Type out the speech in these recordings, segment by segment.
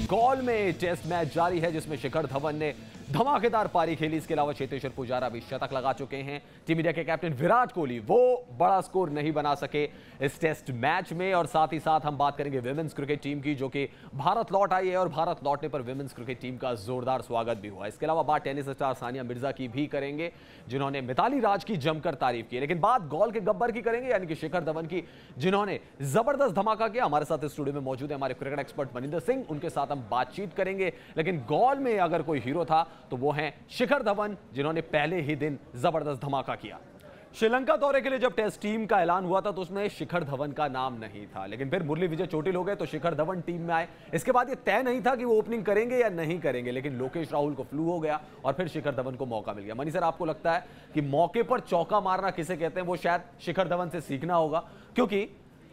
Gall में test match जारी है जिसमें शिखर धवन ने धमाकेदार पारी खेली। इसके अलावा चेतेश्वर पुजारा भी शतक लगा चुके हैं। टीम इंडिया के कैप्टन विराट कोहली वो बड़ा स्कोर नहीं बना सके इस टेस्ट मैच में। और साथ ही साथ हम बात करेंगे विमेंस क्रिकेट टीम की, जो कि भारत लौट आई है और भारत लौटने पर विमेंस क्रिकेट टीम का जोरदार स्वागत भी हुआ। इसके अलावा बात टेनिस स्टार सानिया मिर्जा की भी करेंगे, जिन्होंने मिताली राज की जमकर तारीफ की। लेकिन बात गॉल के गब्बर की करेंगे, यानी कि शिखर धवन की, जिन्होंने जबरदस्त धमाका किया। हमारे साथ स्टूडियो में मौजूद है हमारे क्रिकेट एक्सपर्ट मनिंदर सिंह, उनके साथ हम बातचीत करेंगे। लेकिन गॉल में अगर कोई हीरो था तो वो हैं शिखर धवन, जिन्होंने पहले ही दिन जबरदस्त धमाका किया। श्रीलंका दौरे के लिए जब टेस्ट टीम का ऐलान हुआ था तो उसमें शिखर धवन का नाम नहीं था, लेकिन फिर मुरली विजय चोटिल हो गए तो शिखर धवन टीम में आए। इसके बाद ये तय नहीं था कि वो ओपनिंग करेंगे या नहीं करेंगे, लेकिन लोकेश राहुल को फ्लू हो गया और फिर शिखर धवन को मौका मिल गया। मनी सर, आपको लगता है कि मौके पर चौका मारना किसे कहते हैं, वो शायद शिखर धवन से सीखना होगा, क्योंकि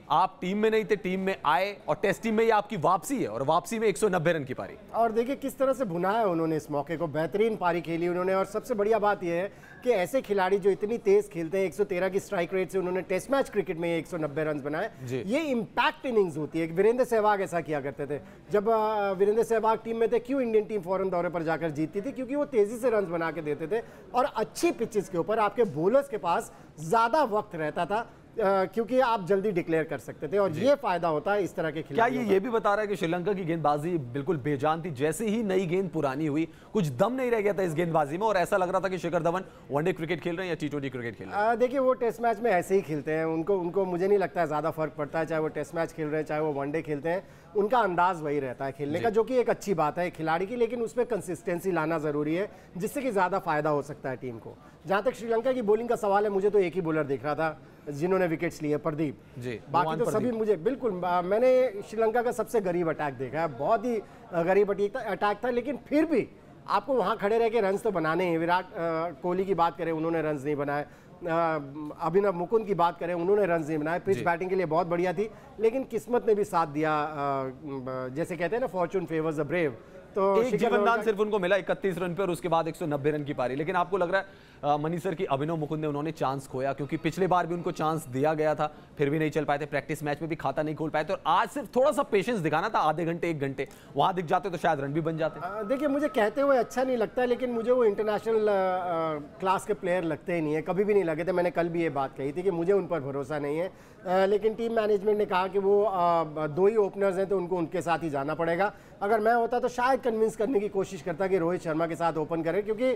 आप टीम में नहीं थे, टीम में आए और टेस्ट टीम में ये आपकी वापसी है और वापसी में 190 रन की पारी। और देखिए किस तरह से भुनाया उन्होंने इस मौके को, बेहतरीन पारी खेली उन्होंने। और सबसे बढ़िया बात यह है कि ऐसे खिलाड़ी जो इतनी तेज खेलते हैं, 113 की स्ट्राइक रेट से उन्होंने टेस्ट मैच क्रिकेट में 190 रन बनाए। ये इंपैक्ट इनिंग्स होती है। वीरेंद्र सहवाग ऐसा किया करते थे। जब वीरेंद्र सहवाग टीम में थे, क्यों इंडियन टीम फॉरेन दौरे पर जाकर जीतती थी? क्योंकि वो तेजी से रन बना के देते थे और अच्छी पिचेस के ऊपर आपके बॉलर्स के पास ज्यादा वक्त रहता था, क्योंकि आप जल्दी डिक्लेयर कर सकते थे। और ये फायदा होता है इस तरह के खिलाड़ियों। क्या ये भी बता रहा है कि श्रीलंका की गेंदबाजी बिल्कुल बेजान थी? जैसे ही नई गेंद पुरानी हुई, कुछ दम नहीं रह गया था इस गेंदबाजी में और ऐसा लग रहा था कि शिखर धवन वनडे क्रिकेट खेल रहे हैं या T20 क्रिकेट खेल रहे हैं। देखिए वो टेस्ट मैच में ऐसे ही खेलते हैं, उनको मुझे नहीं लगता है ज्यादा फर्क पड़ता है, चाहे वो टेस्ट मैच खेल रहे हैं चाहे वो वनडे खेलते हैं। उनका अंदाज वही रहता है खेलने का, जो कि एक अच्छी बात है खिलाड़ी की। लेकिन उसमें कंसिस्टेंसी लाना जरूरी है, जिससे कि ज्यादा फायदा हो सकता है टीम को। जहां तक श्रीलंका की बॉलिंग का सवाल है, मुझे तो एक ही बॉलर दिख रहा था जिन्होंने विकेट्स लिए, प्रदीप जी। बाकी तो सभी मुझे बिल्कुल, मैंने श्रीलंका का सबसे गरीब अटैक देखा है, बहुत ही गरीब अटैक था। लेकिन फिर भी आपको वहां खड़े रह के रन्स तो बनाने हैं। विराट कोहली की बात करें, उन्होंने रन्स नहीं बनाए। अभिनव मुकुंद की बात करें, उन्होंने रन्स नहीं बनाए। पिच बैटिंग के लिए बहुत बढ़िया थी, लेकिन किस्मत ने भी साथ दिया। जैसे कहते हैं ना, फॉर्चून फेवर्स द ब्रेव। तो एक जीवनदान सिर्फ उनको मिला 31 रन पे और उसके बाद 190 रन की पारी। लेकिन आपको लग रहा है मनी सर की अभिनव मुकुंद ने उन्होंने चांस खोया? क्योंकि पिछले बार भी उनको चांस दिया गया था, फिर भी नहीं चल पाए थे, प्रैक्टिस मैच में भी खाता नहीं खोल पाए थे। और आज सिर्फ थोड़ा सा पेशेंस दिखाना था, आधे घंटे 1 घंटे वहां दिख जाते तो शायद रन भी बन जाते। देखिए मुझे कहते हुए अच्छा नहीं लगता, लेकिन मुझे वो इंटरनेशनल क्लास के प्लेयर लगते ही नहीं है, कभी भी नहीं लगे थे। मैंने कल भी ये बात कही थी कि मुझे उन पर भरोसा नहीं है। लेकिन टीम मैनेजमेंट ने कहा कि वो 2 ही ओपनर्स हैं तो उनको उनके साथ ही जाना पड़ेगा। अगर मैं होता तो शायद कन्विंस करने की कोशिश करता कि रोहित शर्मा के साथ ओपन करें, क्योंकि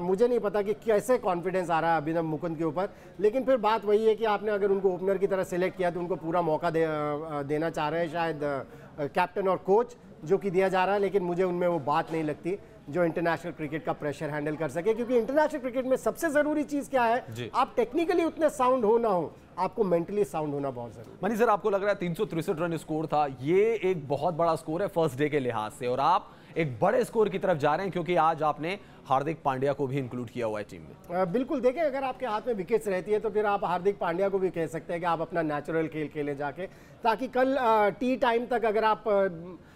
मुझे नहीं पता कि कैसे कॉन्फिडेंस आ रहा है अभिनव मुकुंद के ऊपर। लेकिन फिर बात वही है कि आपने अगर उनको ओपनर की तरह सिलेक्ट किया तो उनको पूरा मौका देना चाह रहे हैं शायद कैप्टन और कोच, जो कि दिया जा रहा है। लेकिन मुझे उनमें वो बात नहीं लगती जो इंटरनेशनल क्रिकेट का प्रेशर हैंडल कर सके, क्योंकि इंटरनेशनल क्रिकेट में सबसे जरूरी चीज क्या है, आप टेक्निकली उतने साउंड हो ना हो, आपको मेंटली साउंड होना बहुत जरूरी है। मनी सर, आपको लग रहा है 363 रन स्कोर था, ये एक बहुत बड़ा स्कोर है फर्स्ट डे के लिहाज से, और आप एक बड़े स्कोर की तरफ जा रहे हैं क्योंकि आज आपने हार्दिक पांड्या को भी इंक्लूड किया हुआ है टीम में। बिल्कुल, देखें अगर आपके हाथ में विकेट्स रहती है तो फिर आप हार्दिक पांड्या को भी कह सकते हैं कि आप अपना नेचुरल खेल खेलें जाके, ताकि कल टी टाइम तक अगर आप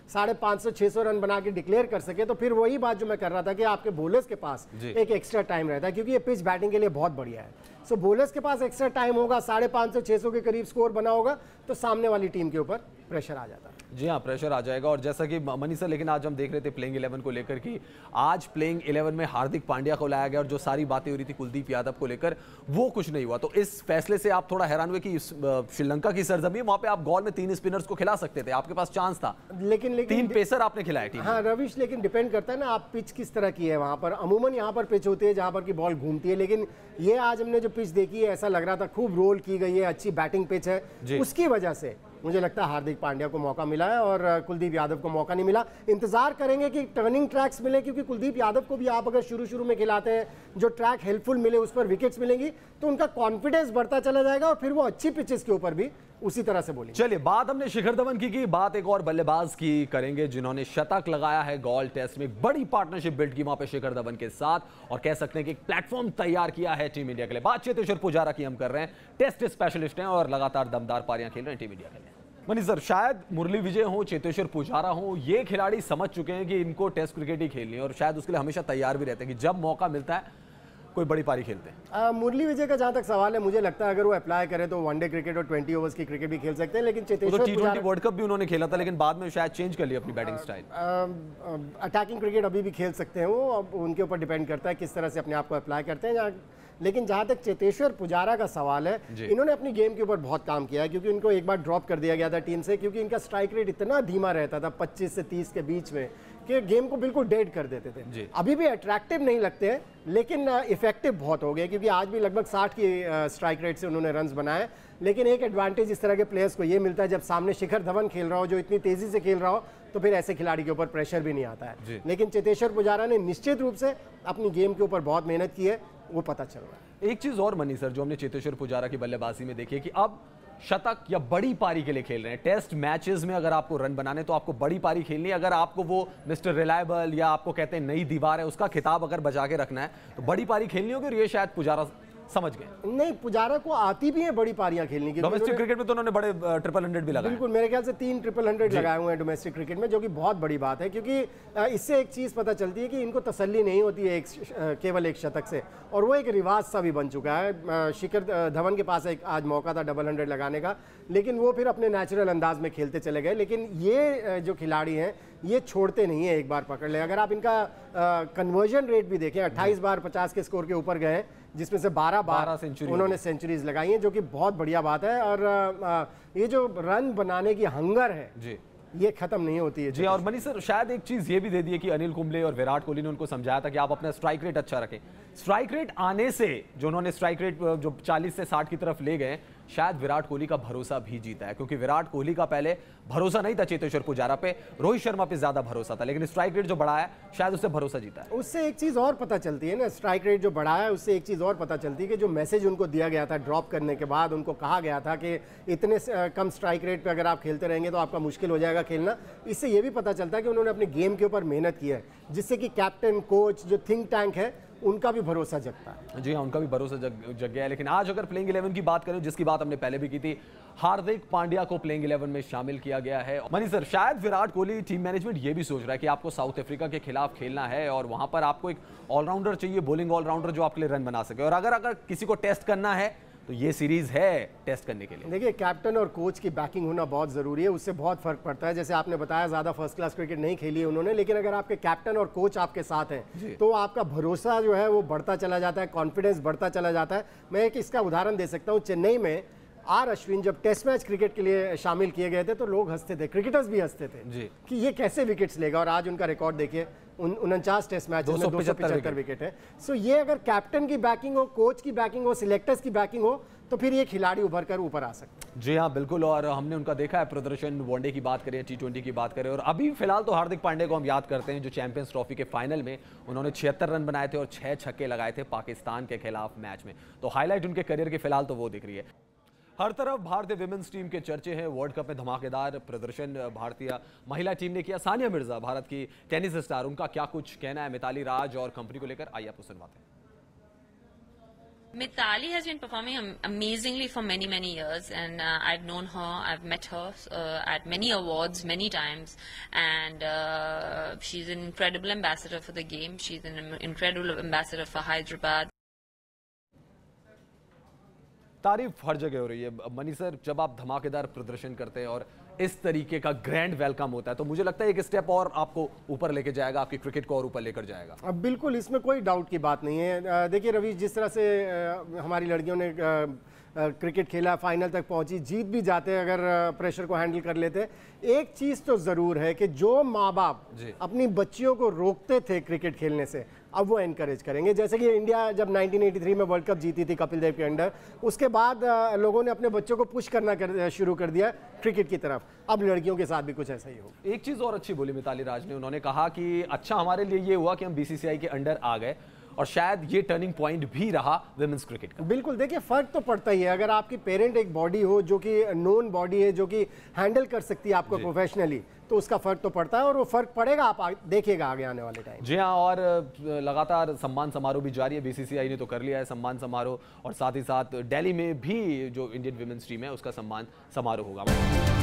550-600 रन बना के डिक्लेयर कर सके तो फिर वही बात जो मैं कर रहा था कि आपके बॉलर्स के पास एक एक्स्ट्रा टाइम रहता है, क्योंकि ये पिच बैटिंग के लिए बहुत बढ़िया है। सो बॉलर्स के पास एक्स्ट्रा टाइम होगा, 550-600 के करीब स्कोर बना होगा तो सामने वाली टीम के ऊपर प्रेशर आ जाता है। जी हाँ, प्रेशर आ जाएगा। और जैसा कि मनी सर, लेकिन आज हम देख रहे थे प्लेइंग 11 को लेकर कि आज प्लेइंग 11 में हार्दिक पांड्या को लाया गया और जो सारी बातें हो रही थी कुलदीप यादव को लेकर वो कुछ नहीं हुआ। तो इस फैसले से आप थोड़ा हैरान हुए कि श्रीलंका की सरजमी, वहां पे आप गॉल में 3 स्पिनर्स को खिला सकते थे, आपके पास चांस था, लेकिन 3 पेसर आपने खिलाए टीम। हाँ रविश, लेकिन डिपेंड करता है ना आप पिच किस तरह की है। वहां पर अमूमन यहाँ पर पिच होती है जहां पर की बॉल घूमती है, लेकिन ये आज हमने जो पिच देखी है ऐसा लग रहा था खूब रोल की गई है, अच्छी बैटिंग पिच है, उसकी वजह से मुझे लगता है हार्दिक पांड्या को मौका मिला है और कुलदीप यादव को मौका नहीं मिला। इंतजार करेंगे कि टर्निंग ट्रैक्स मिले, क्योंकि कुलदीप यादव को भी आप अगर शुरू में खिलाते हैं, जो ट्रैक हेल्पफुल मिले उस पर विकेट्स मिलेंगी तो उनका कॉन्फिडेंस बढ़ता चला जाएगा और फिर वो अच्छी पिचेस के ऊपर भी उसी तरह से बोलेंगे। चलिए, बात हमने शिखर धवन की बात एक और बल्लेबाज की करेंगे जिन्होंने शतक लगाया है गॉल टेस्ट में, बड़ी पार्टनरशिप बिल्ड की वहां पे शिखर धवन के साथ और कह सकते हैं कि एक प्लेटफॉर्म तैयार किया है टीम इंडिया के लिए। बात चेतेश्वर पुजारा की हम कर रहे हैं, टेस्ट स्पेशलिस्ट हैं और लगातार दमदार पारियां खेल रहे हैं टीम इंडिया के लिए। मनी सर, शायद मुरली विजय हो, चेतेश्वर पुजारा हो, ये खिलाड़ी समझ चुके हैं कि इनको टेस्ट क्रिकेट ही खेलनी है और शायद उसके लिए हमेशा तैयार भी रहते हैं कि जब मौका मिलता है कोई बड़ी पारी खेलते हैं? मुरली विजय का जहां तक सवाल है, मुझे लगता है अगर वो अप्लाई करे तो वनडे क्रिकेट और 20 ओवर्स की क्रिकेट भी खेल सकते हैं, लेकिन चेतेश्वर T20 वर्ल्ड कप भी उन्होंने खेला था, लेकिन बाद में शायद चेंज कर लिया अपनी बैटिंग स्टाइल। अटैकिंग क्रिकेट अभी भी खेल सकते हैं वो, अब उनके ऊपर डिपेंड करता है किस तरह से अपने आप को अप्लाई करते हैं। लेकिन जहां तक चेतेश्वर पुजारा का सवाल है, इन्होंने अपनी गेम के ऊपर बहुत काम किया है, क्योंकि इनको एक बार ड्रॉप कर दिया गया था टीम से, क्योंकि इनका स्ट्राइक रेट इतना धीमा रहता था 25 से 30 के बीच में कि गेम को बिल्कुल डेड कर देते थे। अभी भी अट्रैक्टिव नहीं लगते हैं, लेकिन इफेक्टिव बहुत हो गए, क्योंकि आज भी लगभग 60 की स्ट्राइक रेट से उन्होंने रन्स बनाए। लेकिन एक एडवांटेज इस तरह के प्लेयर्स को ये मिलता है, जब सामने शिखर धवन खेल रहा हो जो इतनी तेजी से खेल रहा हो, तो फिर ऐसे खिलाड़ी के ऊपर प्रेशर भी नहीं आता है। लेकिन चेतेश्वर पुजारा ने निश्चित रूप से अपनी गेम के ऊपर बहुत मेहनत की है, वो पता चल रहा है। एक चीज और मनी सर, जो हमने चेतेश्वर पुजारा की बल्लेबाजी में देखी है कि अब शतक या बड़ी पारी के लिए खेल रहे हैं। टेस्ट मैचेस में अगर आपको रन बनाने तो आपको बड़ी पारी खेलनी है। अगर आपको वो मिस्टर रिलायबल या आपको कहते हैं नई दीवार है, उसका खिताब अगर बचा के रखना है तो बड़ी पारी खेलनी होगी, और ये शायद पुजारा समझ गए। नहीं, पुजारा को आती भी है बड़ी पारियां खेलनी की। डोमेस्टिक क्रिकेट में तो उन्होंने बड़े 300 भी लगाए। बिल्कुल, मेरे ख्याल से 3 300 लगाए हुए हैं डोमेस्टिक क्रिकेट में, जो कि बहुत बड़ी बात है, क्योंकि इससे एक चीज पता चलती है कि इनको तसल्ली नहीं होती है केवल एक शतक से, और वो एक रिवाज सा भी बन चुका है। शिखर धवन के पास एक आज मौका था 100 लगाने का, लेकिन वो फिर अपने नेचुरल अंदाज में खेलते चले गए। लेकिन ये जो खिलाड़ी हैं ये छोड़ते नहीं है, एक बार पकड़ ले। अगर आप इनका कन्वर्जन रेट भी देखें, 28 बार 50 के स्कोर के ऊपर गए, जिसमें से 12 सेंचुरी उन्होंने सेंचुरीज लगाई हैं, जो कि बहुत बढ़िया बात है। और ये जो रन बनाने की हंगर है जी, ये खत्म नहीं होती है जी। और मनी सर, शायद एक चीज ये भी दे दी है कि अनिल कुंबले और विराट कोहली ने उनको समझाया था कि आप अपना स्ट्राइक रेट अच्छा रखें। स्ट्राइक रेट आने से जो उन्होंने स्ट्राइक रेट जो 40 से 60 की तरफ ले गए, शायद विराट कोहली का भरोसा भी जीता है, क्योंकि विराट कोहली का पहले भरोसा नहीं था चेतेश्वर पुजारा पे, रोहित शर्मा पे ज्यादा भरोसा था, लेकिन स्ट्राइक रेट जो बढ़ा है शायद उससे भरोसा जीता है। उससे एक चीज और पता चलती है ना, स्ट्राइक रेट जो बढ़ा है उससे एक चीज और पता चलती है कि जो मैसेज उनको दिया गया था ड्रॉप करने के बाद, उनको कहा गया था कि इतने कम स्ट्राइक रेट पे अगर आप खेलते रहेंगे तो आपका मुश्किल हो जाएगा खेलना। इससे ये भी पता चलता है कि उन्होंने अपने गेम के ऊपर मेहनत की है, जिससे कि कैप्टन, कोच, जो थिंक टैंक है, उनका भी भरोसा जगता है। जी हाँ, उनका भी भरोसा जग गया है। लेकिन आज अगर प्लेइंग 11 की बात करें, जिसकी बात हमने पहले भी की थी, हार्दिक पांड्या को प्लेइंग 11 में शामिल किया गया है। मनी सर, शायद विराट कोहली, टीम मैनेजमेंट ये भी सोच रहा है कि आपको साउथ अफ्रीका के खिलाफ खेलना है और वहां पर आपको एक ऑलराउंडर चाहिए, बॉलिंग ऑलराउंडर जो आपके लिए रन बना सके, और अगर किसी को टेस्ट करना है तो ये सीरीज है टेस्ट करने के लिए। देखिए, कैप्टन और कोच की बैकिंग होना बहुत ज़रूरी है, उससे बहुत फर्क पड़ता है। जैसे आपने बताया, ज़्यादा फर्स्ट क्लास क्रिकेट नहीं खेली है उन्होंने, लेकिन अगर आपके कैप्टन और कोच आपके साथ हैं तो आपका भरोसा जो है वो बढ़ता चला जाता है, कॉन्फिडेंस बढ़ता चला जाता है। मैं एक इसका उदाहरण दे सकता हूँ। चेन्नई में आर अश्विन जब टेस्ट मैच क्रिकेट के लिए शामिल किए गए थे तो लोग हंसते थे, क्रिकेटर्स भी हंसते थे कि ये कैसे विकेट्स लेगा, और आज उनका रिकॉर्ड देखिए, 49 टेस्ट मैच में 275 विकेट है। सो ये अगर कैप्टन की बैकिंग हो, कोच की बैकिंग हो, सिलेक्टर्स की बैकिंग हो, तो फिर ये खिलाड़ी उभर कर ऊपर आ सकते हैं। जी हाँ, बिल्कुल। और हमने उनका देखा है प्रदर्शन, वनडे की बात करें, T20 की बात करें, और अभी फिलहाल तो हार्दिक पांड्या को हम याद करते हैं, जो चैंपियंस ट्रॉफी के फाइनल में उन्होंने 76 रन बनाए थे और 6 छक्के लगाए थे पाकिस्तान के खिलाफ मैच में। तो हाईलाइट उनके करियर के फिलहाल तो वो दिख रही है। हर तरफ भारतीय विमेंस टीम के चर्चे हैं। वर्ल्ड कप में धमाकेदार प्रदर्शन भारतीय महिला टीम ने किया। सानिया मिर्जा, भारत की टेनिस स्टार, उनका क्या कुछ कहना है मिताली राज और कंपनी को लेकर, आइए आपको सुनवाते हैं। Mithali has been performing amazingly for many years, and I've known her, I've met her at many awards many times, and she's an incredible ambassador for the game. She's an incredible ambassador for Hyderabad. तारीफ हर जगह हो रही है। Money sir, जब आप धमाकेदार प्रदर्शन करते हैं और इस तरीके का ग्रैंड वेलकम होता है, तो मुझे लगता है एक स्टेप और आपको ऊपर लेके जाएगा, आपकी क्रिकेट को और ऊपर लेकर जाएगा। अब बिल्कुल, इसमें कोई डाउट की बात नहीं है। देखिए रवि, जिस तरह से हमारी लड़कियों ने क्रिकेट खेला, फाइनल तक पहुंची, जीत भी जाते अगर प्रेशर को हैंडल कर लेते। एक चीज़ तो ज़रूर है कि जो माँ बाप अपनी बच्चियों को रोकते थे क्रिकेट खेलने से, अब वो एनकरेज करेंगे। जैसे कि इंडिया जब 1983 में वर्ल्ड कप जीती थी कपिल देव के अंडर, उसके बाद लोगों ने अपने बच्चों को पुश करना शुरू कर दिया क्रिकेट की तरफ। अब लड़कियों के साथ भी कुछ ऐसा ही हो। एक चीज़ और अच्छी बोली मिताली राज ने, उन्होंने कहा कि अच्छा हमारे लिए ये हुआ कि हम BCCI के अंडर आ गए, और शायद ये टर्निंग पॉइंट भी रहा विमेंस क्रिकेट का। बिल्कुल, देखिए फर्क तो पड़ता ही है। अगर आपकी पेरेंट एक बॉडी हो जो कि नोन बॉडी है, जो कि हैंडल कर सकती है आपको प्रोफेशनली, तो उसका फर्क तो पड़ता है, और वो फर्क पड़ेगा, आप देखिएगा आगे आने वाले टाइम। जी हाँ, और लगातार सम्मान समारोह भी जारी है। BCCI ने तो कर लिया है सम्मान समारोह, और साथ ही साथ दिल्ली में भी जो इंडियन विमेंस टीम है उसका सम्मान समारोह होगा।